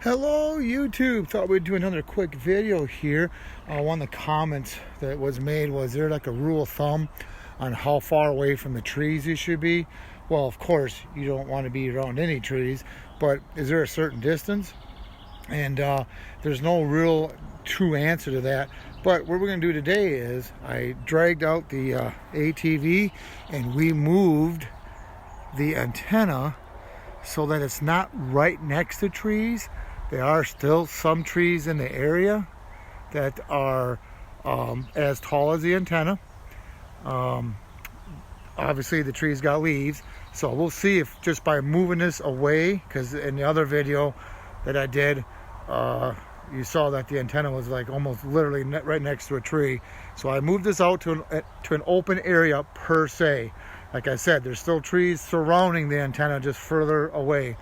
Hello YouTube, thought we'd do another quick video here. One of the comments that was made was there like a rule of thumb on how far away from the trees you should be? Well, of course you don't want to be around any trees, but is there a certain distance? And there's no real true answer to that. But what we're going to do today is I dragged out the ATV and we moved the antenna so that it's not right next to trees. There are still some trees in the area that are as tall as the antenna. Obviously the trees got leaves, so we'll see if just by moving this away, because in the other video that I did, you saw that the antenna was like almost literally right next to a tree. So I moved this out to an open area per se. Like I said, there's still trees surrounding the antenna just further away.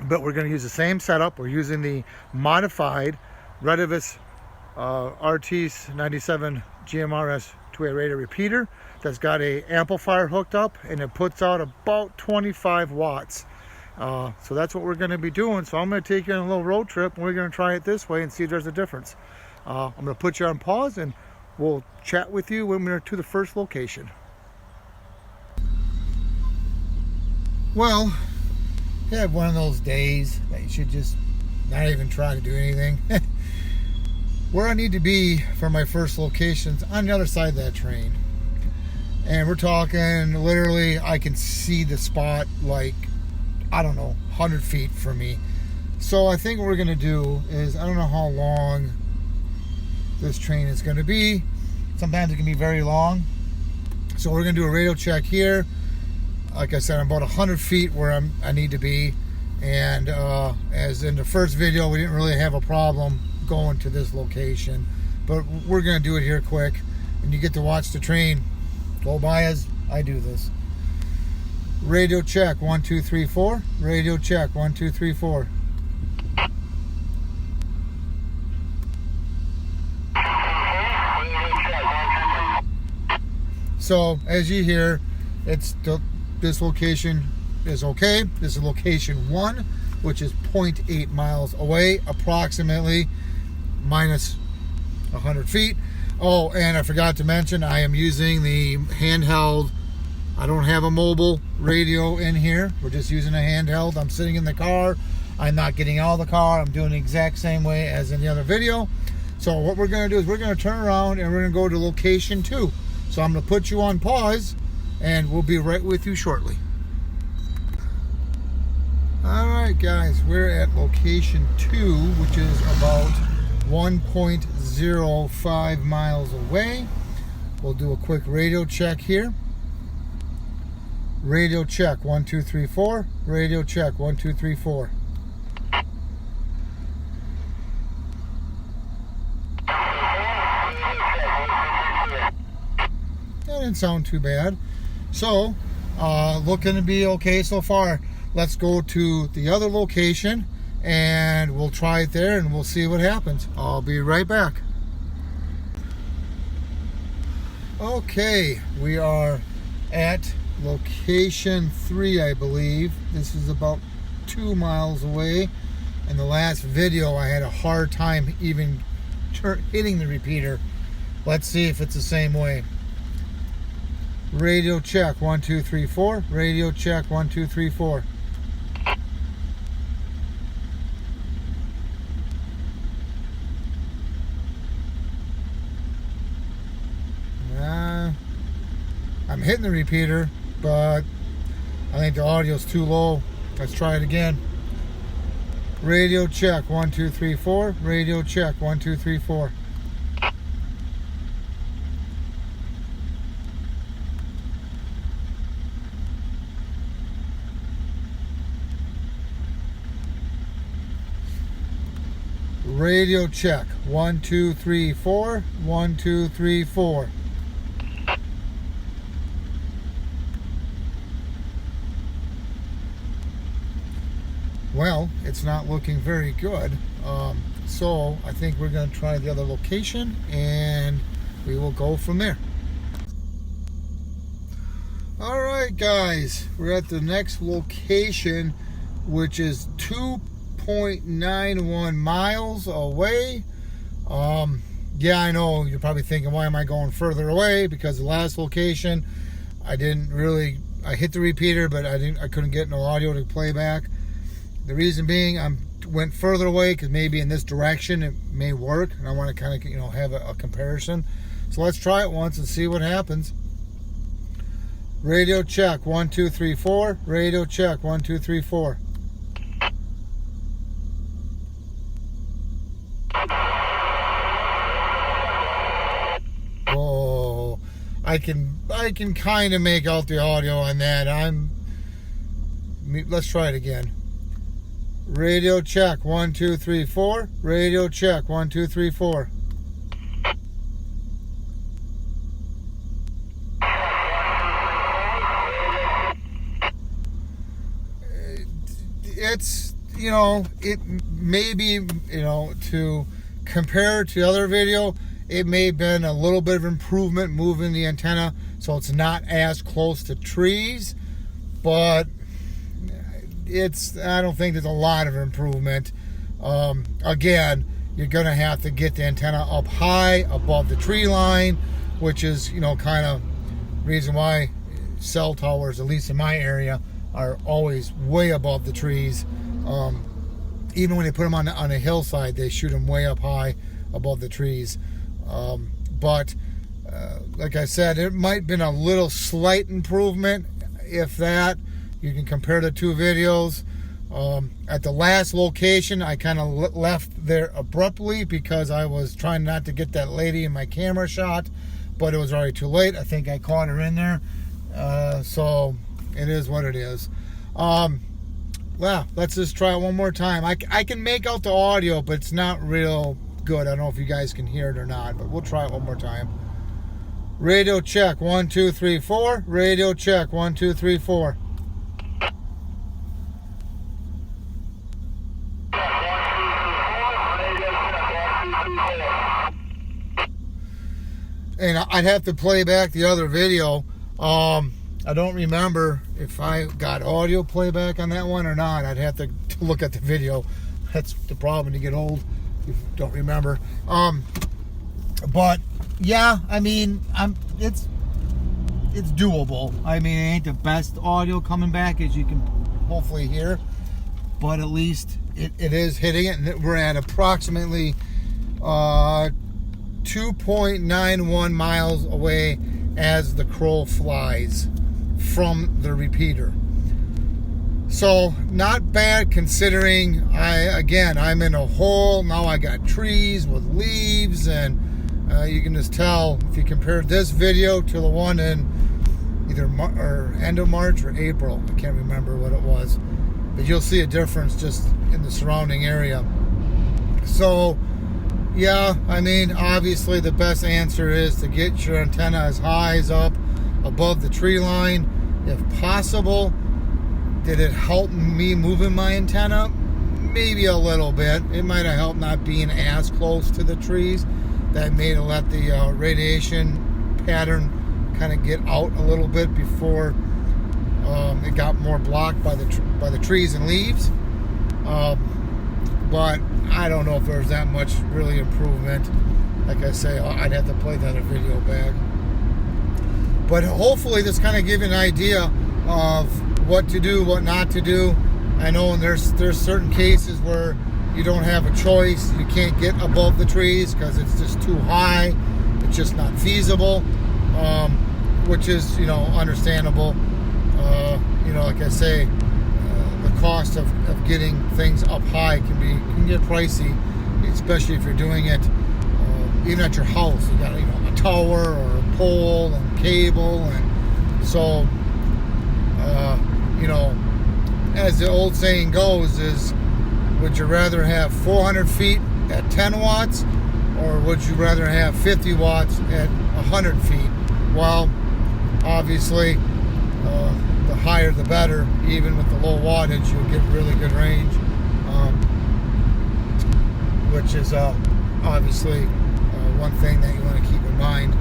But we're going to use the same setup. We're using the modified Retevis RT97 GMRS Two-way radio repeater that's got a amplifier hooked up, and it puts out about 25 watts. So that's what we're going to be doing. So I'm going to take you on a little road trip, and we're going to try it this way and see if there's a difference. I'm going to put you on pause, and we'll chat with you when we're to the first location. Well, you have one of those days that you should just not even try to do anything. Where I need to be for my first location's on the other side of that train. And we're talking literally, I can see the spot like, I don't know, 100 feet from me. So I think what we're going to do is, I don't know how long this train is going to be. Sometimes it can be very long. So we're going to do a radio check here. Like I said, I'm about 100 feet where I need to be. And as in the first video, we didn't really have a problem going to this location. But we're going to do it here quick. And you get to watch the train go by as I do this. Radio check, 1, 2, 3, 4. Radio check, 1, 2, 3, 4. So, as you hear, this location is okay. This is location 1, which is 0.8 miles away, approximately, minus 100 feet. Oh, and I forgot to mention, I am using the handheld. I don't have a mobile radio in here. We're just using a handheld. I'm sitting in the car. I'm not getting out of the car. I'm doing the exact same way as in the other video. So what we're going to do is we're going to turn around and we're going to go to location 2. So I'm going to put you on pause, and we'll be right with you shortly. Alright guys, we're at location 2, which is about 1.05 miles away. We'll do a quick radio check here. Radio check, 1, 2, 3, 4. Radio check, 1, 2, 3, 4. That didn't sound too bad. So, looking to be okay so far. Let's go to the other location and we'll try it there and we'll see what happens. I'll be right back. Okay, we are at location 3, I believe. This is about 2 miles away. In the last video, I had a hard time even hitting the repeater. Let's see if it's the same way. Radio check, 1, 2, 3, 4. Radio check, 1, 2, 3, 4. I'm hitting the repeater, but I think the audio's too low. Let's try it again. Radio check, 1, 2, 3, 4. Radio check, 1, 2, 3, 4. Radio check, 1, 2, 3, 4. 1, 2, 3, 4. Well, it's not looking very good. So I think we're going to try the other location and we will go from there. All right, guys, we're at the next location, which is 2.91 miles away. Yeah, I know you're probably thinking, why am I going further away? Because the last location, I hit the repeater, but I couldn't get no audio to play back. The reason being, I went further away because maybe in this direction it may work, and I want to kind of have a comparison. So let's try it once and see what happens. Radio check 1 2 3 4. Radio check 1 2 3 4. Oh, I can kind of make out the audio on that. Let's try it again. Radio check 1 2 3 4. Radio check 1 2 3 4. It's it may be to compare to the other video, it may have been a little bit of improvement moving the antenna so it's not as close to trees, but I don't think there's a lot of improvement. Again, you're gonna have to get the antenna up high above the tree line, which is kind of reason why cell towers, at least in my area, are always way above the trees. Even when they put them on a hillside, they shoot them way up high above the trees. But like I said, it might have been a little slight improvement, if that. You can compare the two videos. At the last location, I kind of left there abruptly because I was trying not to get that lady in my camera shot, but it was already too late. I think I caught her in there. So it is what it is. Well, let's just try it one more time. I can make out the audio, but it's not real good. I don't know if you guys can hear it or not, but we'll try it one more time. Radio check 1 2 3 4. Radio check 1 2 3 4. And I'd have to play back the other video. I don't remember if I got audio playback on that one or not. I'd have to look at the video. That's the problem when you get old. You don't remember. But yeah, I mean, it's doable. I mean, it ain't the best audio coming back, as you can hopefully hear, but at least it is hitting it, and we're at approximately 2.91 miles away as the crow flies from the repeater. So not bad, considering I'm in a hole. Now I got trees with leaves, and you can just tell if you compare this video to the one in either end of March or April. I can't remember what it was, but you'll see a difference just in the surrounding area. So yeah, I mean, obviously the best answer is to get your antenna as high as up above the tree line if possible. Did it help me moving my antenna? Maybe a little bit. It might have helped not being as close to the trees. That may have let the radiation pattern kind of get out a little bit before it got more blocked by the trees and leaves. But I don't know if there's that much really improvement. Like I say, I'd have to play that video back. But hopefully this kind of give you an idea of what to do, what not to do. I know there's certain cases where you don't have a choice. You can't get above the trees because it's just too high. It's just not feasible, which is understandable. Like I say, the cost of getting things up high can get pricey, especially if you're doing it even at your house. You got a tower or a pole and cable, and so as the old saying goes, is would you rather have 400 feet at 10 watts, or would you rather have 50 watts at 100 feet? Well, obviously the higher the better. Even with the low wattage, you'll get really good range, which is obviously one thing that you want to keep in mind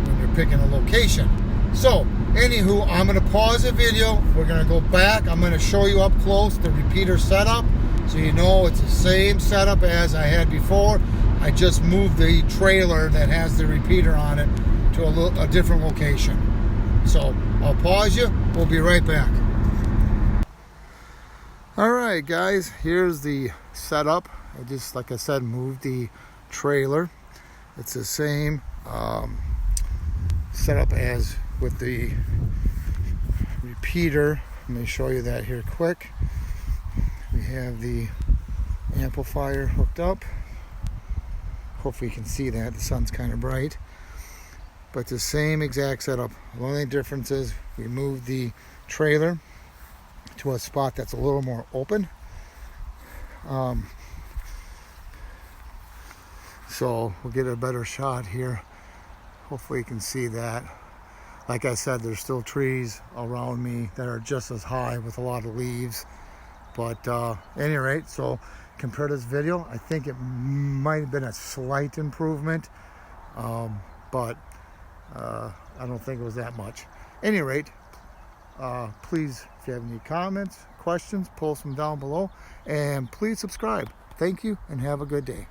when you're picking a location. So anywho, I'm going to pause the video. We're going to go back. I'm going to show you up close the repeater setup so you know it's the same setup as I had before. I just moved the trailer that has the repeater on it to a different location. So I'll pause you. We'll be right back. All right, guys, here's the setup. I just, like I said, moved the trailer. It's the same setup as with the repeater. Let me show you that here quick. We have the amplifier hooked up. Hopefully you can see that. The sun's kind of bright. But the same exact setup. The only difference is we moved the trailer to a spot that's a little more open. So we'll get a better shot here. Hopefully you can see that. Like I said, there's still trees around me that are just as high with a lot of leaves. But at any rate, so compared to this video, I think it might have been a slight improvement. But I don't think it was that much. At any rate, please, if you have any comments, questions, post them down below. And please subscribe. Thank you and have a good day.